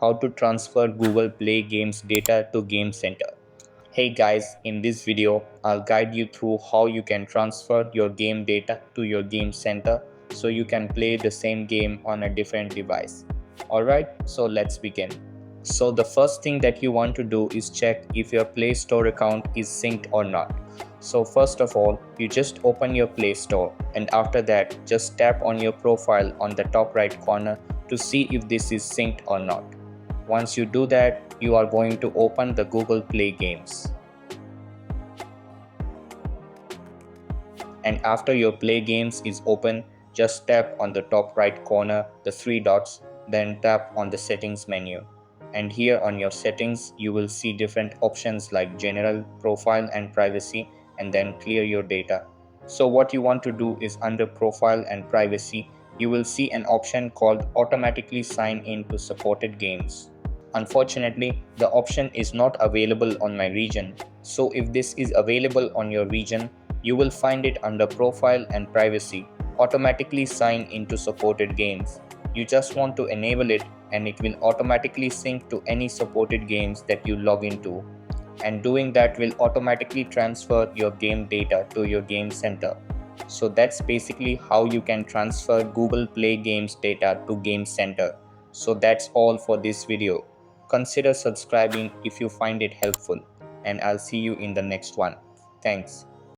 how to transfer Google Play Games data to Game Center. Hey guys, in this video, I'll guide you through how you can transfer your game data to your Game Center so you can play the same game on a different device. Alright, so let's begin. So the first thing that you want to do is check if your Play Store account is synced or not. So first of all, you just open your Play Store and after that just tap on your profile on the top right corner to see if this is synced or not. Once you do that, you are going to open the Google Play Games. And after your Play Games is open, just tap on the top right corner, the three dots, then tap on the settings menu. And here on your settings, you will see different options like general, profile and privacy, and then clear your data. So what you want to do is under profile and privacy, you will see an option called automatically sign in to supported games. Unfortunately, the option is not available on my region. So if this is available on your region, you will find it under Profile and Privacy, automatically sign into supported games. You just want to enable it and it will automatically sync to any supported games that you log into. And doing that will automatically transfer your game data to your game center. So that's basically how you can transfer Google Play Games data to Game Center. So that's all for this video. Consider subscribing if you find it helpful, and I'll see you in the next one. Thanks.